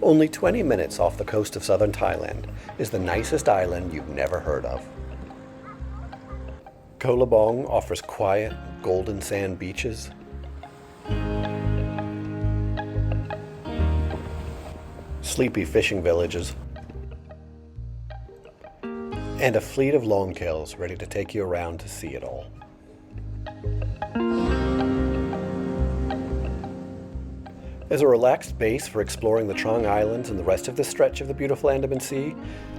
Only 20 minutes off the coast of southern Thailand is the nicest island you've never heard of. Koh Libong offers quiet, golden sand beaches, sleepy fishing villages, and a fleet of longtails ready to take you around to see it all. As a relaxed base for exploring the Trang Islands and the rest of the stretch of the beautiful Andaman Sea,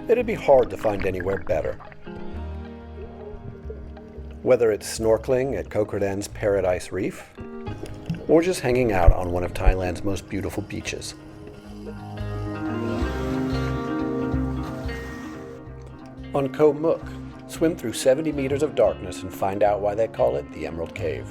it'd be hard to find anywhere better. Whether it's snorkeling at Kradan's Paradise Reef, or just hanging out on one of Thailand's most beautiful beaches. On Koh Mook, swim through 70 meters of darkness and find out why they call it the Emerald Cave.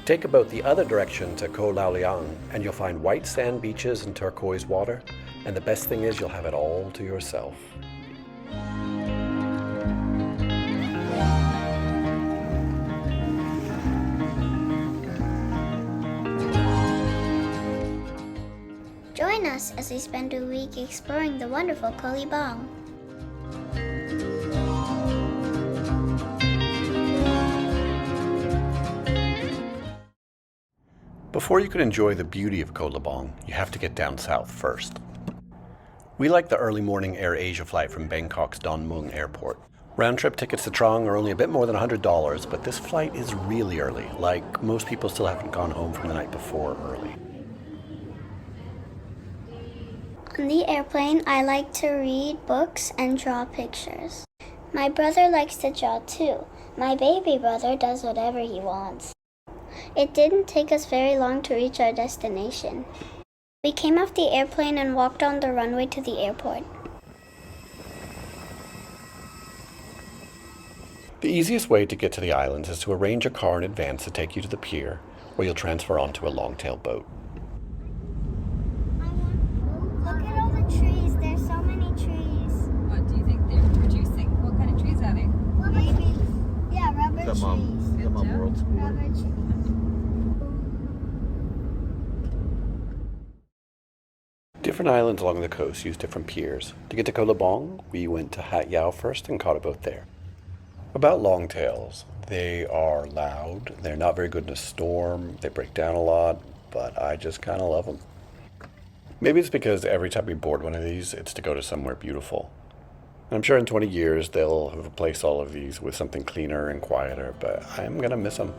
Take a boat the other direction to Koh Liang, and you'll find white sand beaches and turquoise water, and the best thing is you'll have it all to yourself. Join us as we spend a week exploring the wonderful Koh Libong. Before you can enjoy the beauty of Koh Libong, you have to get down south first. We like the early morning Air Asia flight from Bangkok's Don Mueang Airport. Round-trip tickets to Trang are only a bit more than $100, but this flight is really early, like most people still haven't gone home from the night before early. On the airplane, I like to read books and draw pictures. My brother likes to draw too. My baby brother does whatever he wants. It didn't take us very long to reach our destination. We came off the airplane and walked on the runway to the airport. The easiest way to get to the islands is to arrange a car in advance to take you to the pier, where you'll transfer onto a longtail boat. Look at all the trees. There's so many trees. What do you think they're producing? What kind of trees are they? Well, maybe. Yeah, rubber trees. World School. Rubber trees. Different islands along the coast use different piers. To get to Koh Libong, we went to Hat Yao first and caught a boat there. About longtails, they are loud, they're not very good in a storm, they break down a lot, but I just kind of love them. Maybe it's because every time we board one of these, it's to go to somewhere beautiful. I'm sure in 20 years they'll have replaced all of these with something cleaner and quieter, but I'm gonna miss them.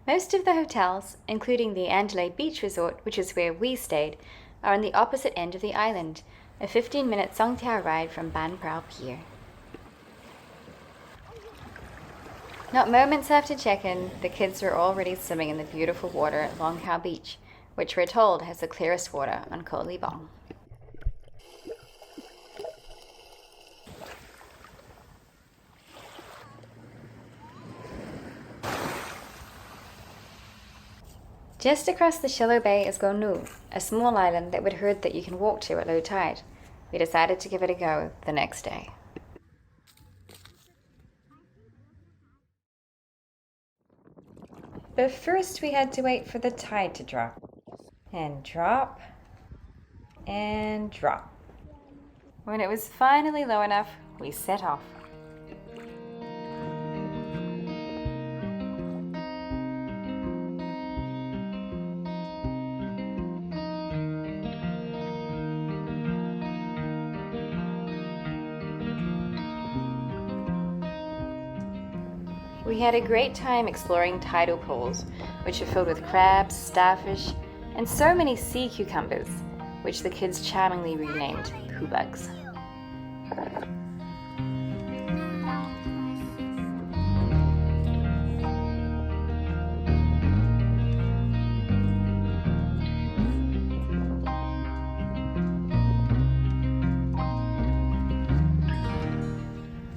Most of the hotels, including the Andalay Beach Resort, which is where we stayed, are on the opposite end of the island, a 15-minute Longtail ride from Ban Prao Pier. Not moments after check-in, the kids were already swimming in the beautiful water at Longtail Beach, which we're told has the clearest water on Koh Libong. Just across the shallow bay is Koh Nu, a small island that we'd heard that you can walk to at low tide. We decided to give it a go the next day. But first we had to wait for the tide to drop. And drop. And drop. When it was finally low enough, we set off. We had a great time exploring tidal pools, which are filled with crabs, starfish, and so many sea cucumbers, which the kids charmingly renamed poo bugs.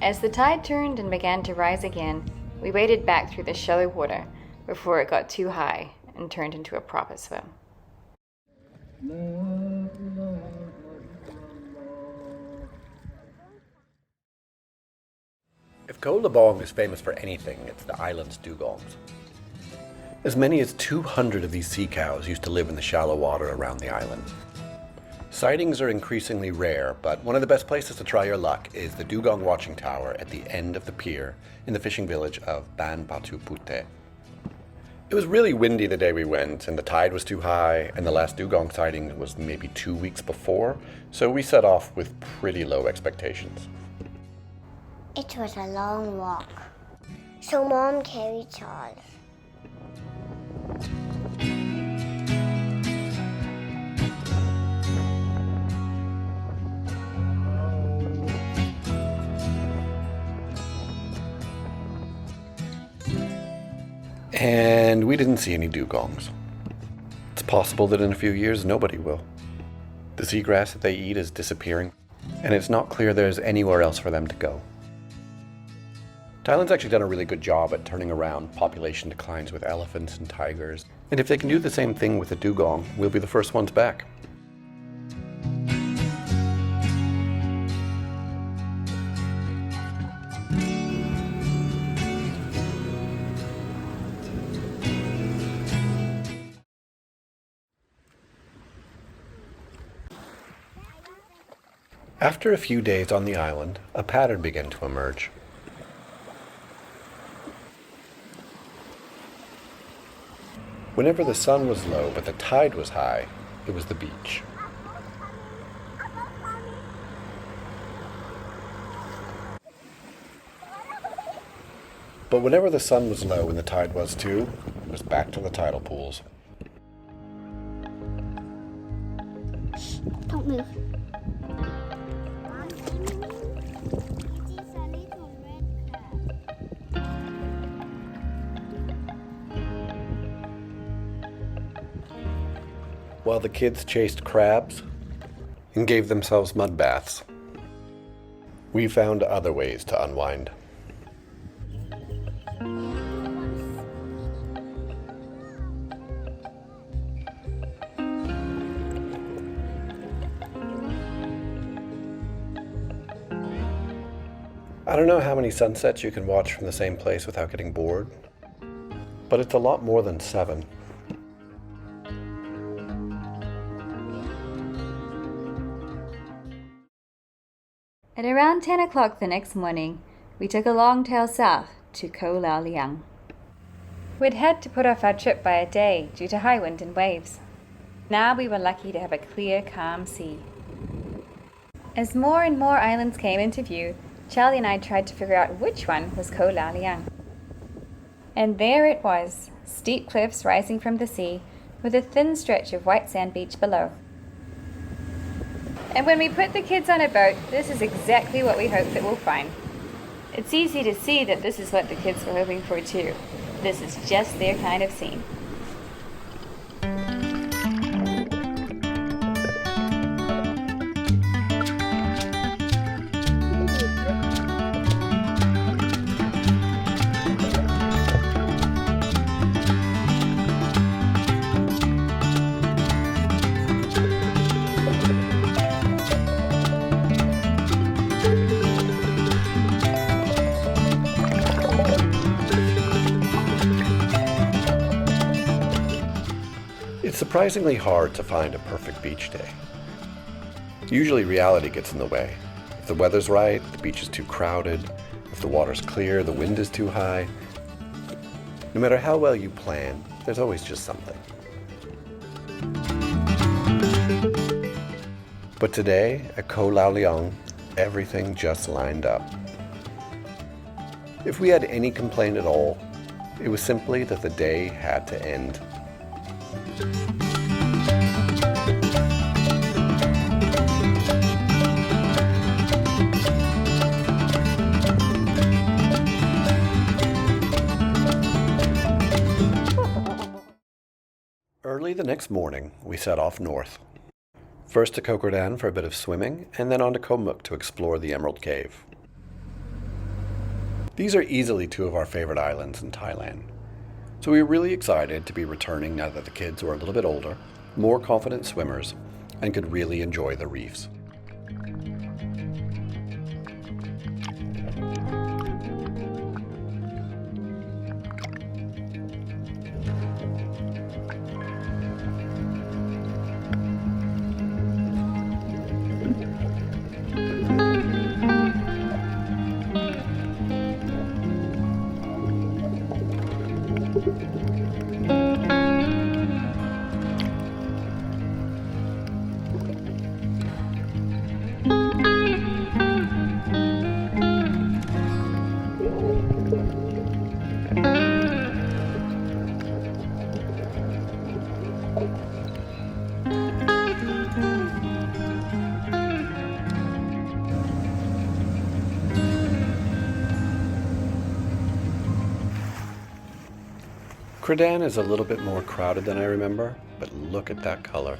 As the tide turned and began to rise again, we waded back through the shallow water before it got too high and turned into a proper swim. If Koh Libong is famous for anything, it's the island's dugongs. As many as 200 of these sea cows used to live in the shallow water around the island. Sightings are increasingly rare, but one of the best places to try your luck is the Dugong watching tower at the end of the pier in the fishing village of Ban Batu Puteh. It was really windy the day we went, and the tide was too high, and the last dugong sighting was maybe 2 weeks before, so we set off with pretty low expectations. It was a long walk, so Mom carried Charles. And we didn't see any dugongs. It's possible that in a few years nobody will. The seagrass that they eat is disappearing, and it's not clear there's anywhere else for them to go. Thailand's actually done a really good job at turning around population declines with elephants and tigers, and if they can do the same thing with the dugong, we'll be the first ones back. After a few days on the island, a pattern began to emerge. Whenever the sun was low but the tide was high, it was the beach. But whenever the sun was low and the tide was too, it was back to the tidal pools. Don't move. While the kids chased crabs and gave themselves mud baths, we found other ways to unwind. I don't know how many sunsets you can watch from the same place without getting bored, but it's a lot more than 7. At around 10 o'clock the next morning, we took a Longtail south to Koh Liang. We'd had to put off our trip by a day due to high wind and waves. Now we were lucky to have a clear, calm sea. As more and more islands came into view, Charlie and I tried to figure out which one was Koh Liang. And there it was, steep cliffs rising from the sea, with a thin stretch of white sand beach below. And when we put the kids on a boat, this is exactly what we hoped that we'll find. It's easy to see that this is what the kids were hoping for too. This is just their kind of scene. It's surprisingly hard to find a perfect beach day. Usually reality gets in the way. If the weather's right, the beach is too crowded. If the water's clear, the wind is too high. No matter how well you plan, there's always just something. But today, at Koh Liang, everything just lined up. If we had any complaint at all, it was simply that the day had to end. Early the next morning, we set off north. First to Koh Kradan for a bit of swimming, and then on to Koh Mook to explore the Emerald Cave. These are easily two of our favorite islands in Thailand. So we were really excited to be returning now that the kids were a little bit older, more confident swimmers, and could really enjoy the reefs. Kradan is a little bit more crowded than I remember, but look at that color.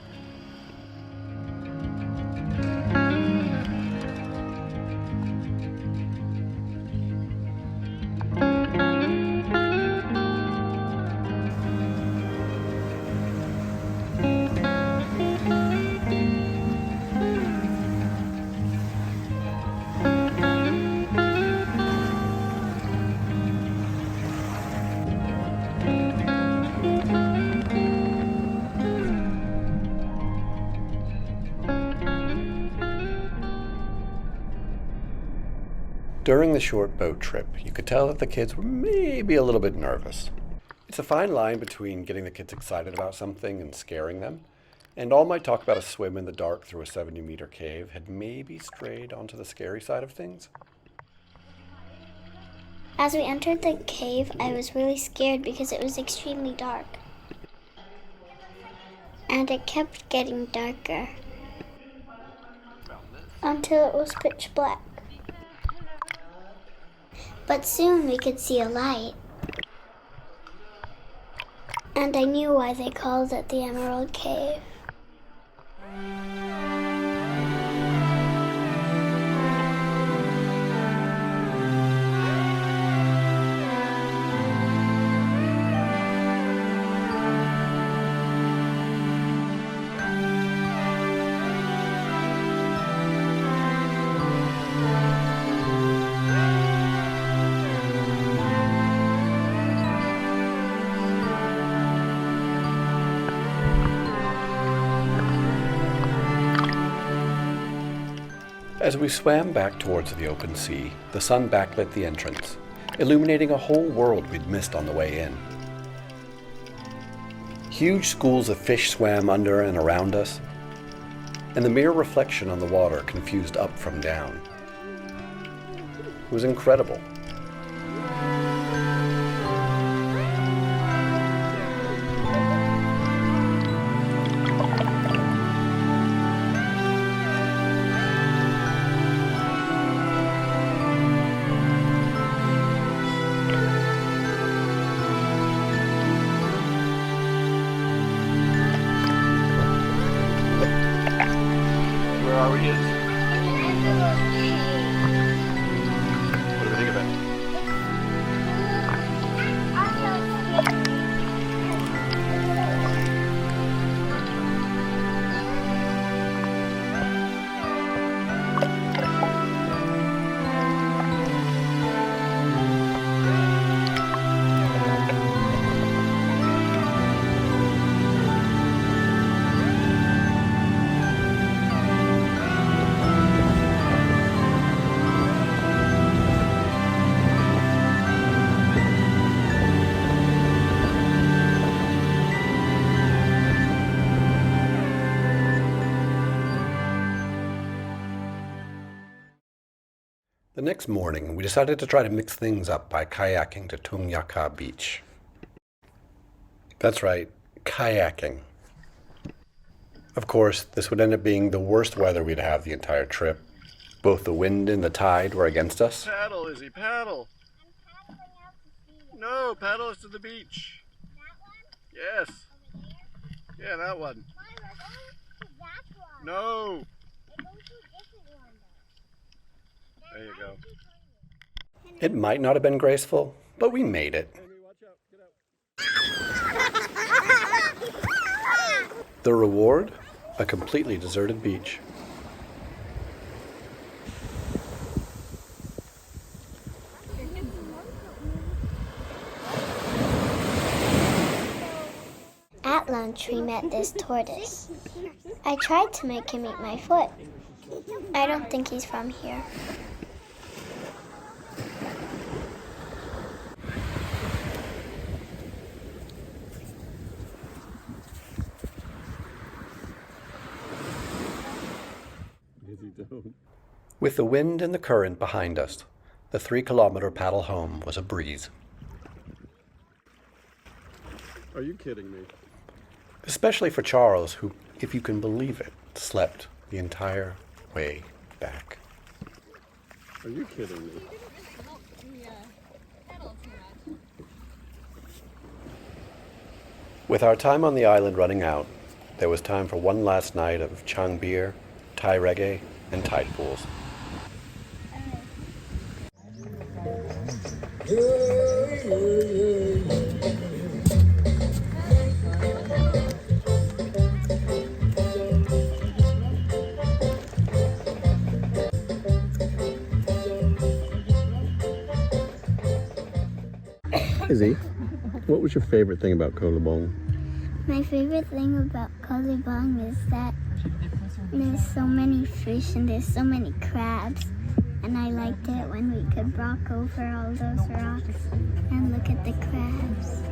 During the short boat trip, you could tell that the kids were maybe a little bit nervous. It's a fine line between getting the kids excited about something and scaring them, and all my talk about a swim in the dark through a 70-meter cave had maybe strayed onto the scary side of things. As we entered the cave, I was really scared because it was extremely dark. And it kept getting darker until it was pitch black. But soon we could see a light. And I knew why they called it the Emerald Cave. As we swam back towards the open sea, the sun backlit the entrance, illuminating a whole world we'd missed on the way in. Huge schools of fish swam under and around us, and the mere reflection on the water confused up from down. It was incredible. What do we think of it? next morning, we decided to try to mix things up by kayaking to Tung Yaka Beach. That's right, kayaking. Of course, this would end up being the worst weather we'd have the entire trip. Both the wind and the tide were against us. Paddle, Izzy, paddle. No, paddle us to the beach. That one? Yes. Yeah, that one. No. There you go. It might not have been graceful, but we made it. The reward? A completely deserted beach. At lunch, we met this tortoise. I tried to make him eat my foot. I don't think he's from here. With the wind and the current behind us, the 3-kilometer paddle home was a breeze. Are you kidding me? Especially for Charles, who, if you can believe it, slept the entire way back. Are you kidding me? With our time on the island running out, there was time for one last night of Chang beer, Thai reggae, and tide pools. Izzy, what was your favorite thing about Koh Libong? My favorite thing about Koh Libong is that there's so many fish and there's so many crabs. And I liked it when we could walk over all those rocks and look at the crabs.